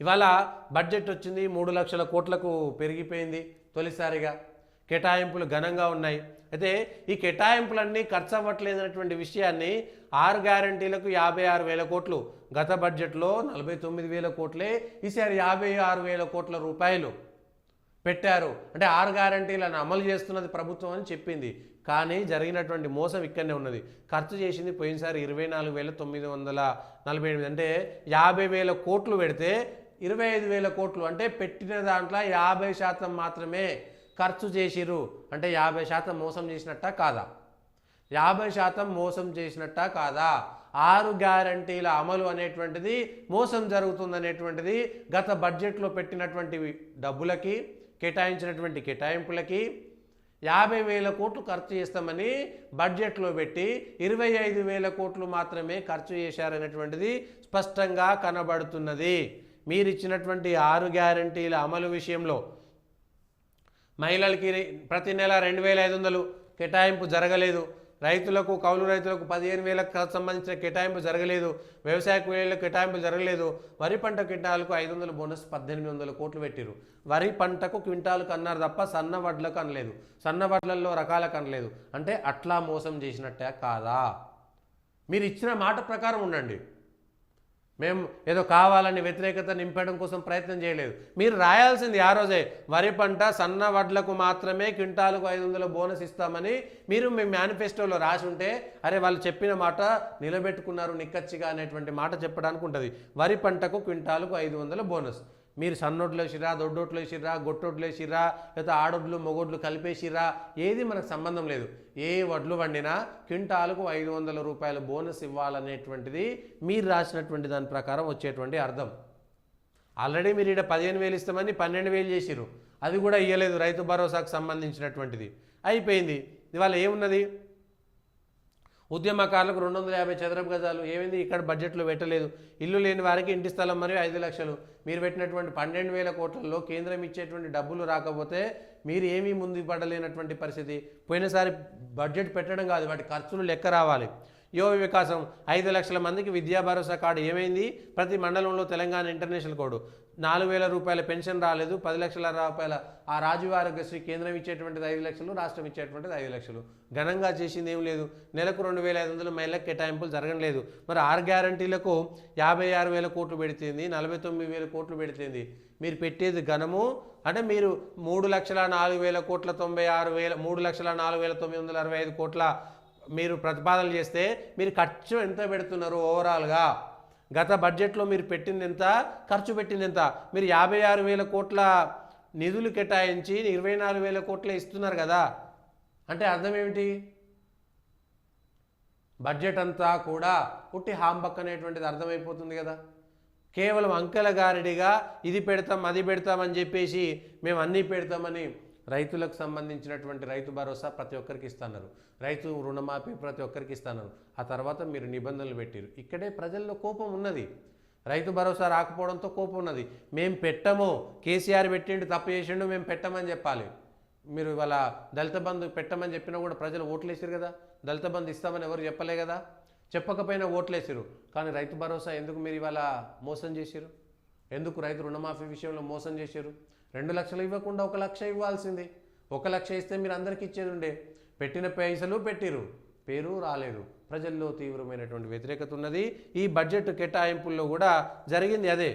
ఇవాళ బడ్జెట్ వచ్చింది 3,00,000 కోట్లకు పెరిగిపోయింది. తొలిసారిగా కేటాయింపులు ఘనంగా ఉన్నాయి. అయితే ఈ కేటాయింపులన్నీ ఖర్చు అవ్వట్లేదన్నటువంటి విషయాన్ని 6 గ్యారంటీలకు 56,000 కోట్లు, గత బడ్జెట్లో 49,000 కోట్లే, ఈసారి 56,000 కోట్ల రూపాయలు పెట్టారు. అంటే 6 గ్యారంటీలను అమలు చేస్తున్నది ప్రభుత్వం అని చెప్పింది. కానీ జరిగినటువంటి మోసం ఇక్కడనే ఉన్నది. ఖర్చు చేసింది పోయినసారి 24,948, అంటే 50,000 కోట్లు పెడితే 25,000 కోట్లు, అంటే పెట్టిన దాంట్లో 50% మాత్రమే ఖర్చు చేసిరు. అంటే 50% మోసం చేసినట్టా కాదా? 50% మోసం చేసినట్టా కాదా? 6 గ్యారంటీల అమలు అనేటువంటిది మోసం జరుగుతుందనేటువంటిది గత బడ్జెట్లో పెట్టినటువంటి డబ్బులకి, కేటాయించినటువంటి కేటాయింపులకి 50,000 కోట్లు ఖర్చు చేస్తామని బడ్జెట్లో పెట్టి 25,000 కోట్లు మాత్రమే ఖర్చు చేశారనేటువంటిది స్పష్టంగా కనబడుతున్నది. మీరు ఇచ్చినటువంటి 6 గ్యారంటీల అమలు విషయంలో మహిళలకి ప్రతి నెల 2,500 కేటాయింపు జరగలేదు. రైతులకు, కౌలు రైతులకు 15,000కు సంబంధించిన కేటాయింపు జరగలేదు. వ్యవసాయ కూలీలకు కేటాయింపు జరగలేదు. వరి పంట క్వింటాలకు 500 బోనస్ 1,800 కోట్లు పెట్టిరు. వరి పంటకు క్వింటాలకు అన్నారు తప్ప సన్న వడ్లకు అనలేదు. సన్న వడ్లల్లో రకాలకు అనలేదు. అంటే అట్లా మోసం చేసినట్టే కాదా? మీరు ఇచ్చిన మాట ప్రకారం ఉండండి. మేము ఏదో కావాలని వ్యతిరేకత నింపడం కోసం ప్రయత్నం చేయలేదు. మీరు రాయాల్సింది ఆ రోజే, వరి పంట సన్న వడ్లకు మాత్రమే క్వింటాలకు 500 బోనస్ ఇస్తామని మీరు మీ మేనిఫెస్టోలో రాసి ఉంటే, అరే వాళ్ళు చెప్పిన మాట నిలబెట్టుకున్నారు నిక్కచ్చిగా అనేటువంటి మాట చెప్పడానికి ఉంటుంది. వరి పంటకు క్వింటాలకు 500 బోనస్. మీరు సన్నొడ్లు వేసిరా, దొడ్డొడ్లు వేసిరా, గొట్టొడ్లు వేసిరా, లేదా ఆడొడ్లు మొగొడ్లు కలిపేసిరా, ఏది మనకు సంబంధం లేదు. ఏ వడ్లు వండినా క్వింటాలకు 500 రూపాయల బోనస్ ఇవ్వాలనేటువంటిది మీరు రాసినటువంటి దాని ప్రకారం వచ్చేటువంటి అర్థం. ఆల్రెడీ మీరు ఇక్కడ 15,000 ఇస్తామని 12,000 చేసిరు. అది కూడా ఇవ్వలేదు. రైతు భరోసాకు సంబంధించినటువంటిది అయిపోయింది. ఇవాళ ఏమున్నది? ఉద్యమకారులకు 250 చదరపు గజాలు ఏమైంది? ఇక్కడ బడ్జెట్లో పెట్టలేదు. ఇల్లు లేని వారికి ఇంటి స్థలం మరియు 5 లక్షలు. మీరు పెట్టినటువంటి 12,000 కోట్లలో కేంద్రం ఇచ్చేటువంటి డబ్బులు రాకపోతే మీరు ఏమీ ముందు పడలేనటువంటి పరిస్థితి. పోయినసారి బడ్జెట్ పెట్టడం కాదు, వాటి ఖర్చులు లెక్క రావాలి. యువ వికాసం 5 లక్షల మందికి విద్యా భరోసా కార్డు ఏమైంది? ప్రతి మండలంలో తెలంగాణ ఇంటర్నేషనల్ కోడ్. 4,000 రూపాయల పెన్షన్ రాలేదు. 10 లక్షల రూపాయల ఆ రాజీవ్ ఆరోగ్యశ్రీ కేంద్రం ఇచ్చేటువంటిది 5 లక్షలు, రాష్ట్రం ఇచ్చేటువంటిది 5 లక్షలు. ఘనంగా చేసింది ఏం లేదు. నెలకు 2,500 మహిళలకు కేటాయింపులు జరగలేదు. మరి 6 గ్యారంటీలకు 56,000 కోట్లు పెడితేంది, 49,000 కోట్లు పెడితేంది? మీరు పెట్టేది ఘనము. అంటే మీరు 3,04,000 కోట్ల 96,000, 3,04,965 కోట్ల మీరు ప్రతిపాదనలు చేస్తే మీరు ఖర్చు ఎంత పెడుతున్నారు ఓవరాల్గా? గత బడ్జెట్లో మీరు పెట్టింది ఎంత, ఖర్చు పెట్టింది ఎంత? మీరు 56,000 కోట్ల నిధులు కేటాయించి 24,000 కోట్లే ఇస్తున్నారు కదా. అంటే అర్థం ఏమిటి? బడ్జెట్ అంతా కూడా పుట్టి హాంబక్ అనేటువంటిది అర్థమైపోతుంది కదా. కేవలం అంకెల గారిడిగా ఇది పెడతాం, అది పెడతామని చెప్పేసి మేము అన్నీ పెడతామని రైతులకు సంబంధించినటువంటి రైతు భరోసా ప్రతి ఒక్కరికి ఇస్తున్నారు. రైతు రుణమాఫీ ప్రతి ఒక్కరికి ఇస్తున్నారు. ఆ తర్వాత మీరు నిబంధనలు పెట్టారు. ఇక్కడే ప్రజల్లో కోపం ఉన్నది. రైతు భరోసా రాకపోవడంతో కోపం ఉన్నది. మేము పెట్టము, కేసీఆర్ పెట్టిండు, తప్పు చేసిండు, మేము పెట్టమని చెప్పాలి. మీరు ఇవాళ దళిత బంధు పెట్టమని చెప్పినా కూడా ప్రజలు ఓట్లేసారు కదా. దళిత బంధు ఇస్తామని ఎవరు చెప్పలే కదా. చెప్పకపోయినా ఓట్లేసారు. కానీ రైతు భరోసా ఎందుకు మీరు ఇవాళ మోసం చేశారు? ఎందుకు రైతు రుణమాఫీ విషయంలో మోసం చేశారు? 2 లక్షలు ఇవ్వకుండా 1 లక్ష ఇవ్వాల్సింది. 1 లక్ష ఇస్తే మీరు అందరికి ఇచ్చేది ఉండే. పెట్టిన పైసలు పెట్టిరు, పేరు రాలేదు. ప్రజల్లో తీవ్రమైనటువంటి వ్యతిరేకత ఉన్నది. ఈ బడ్జెట్ కేటాయింపుల్లో కూడా జరిగింది అదే.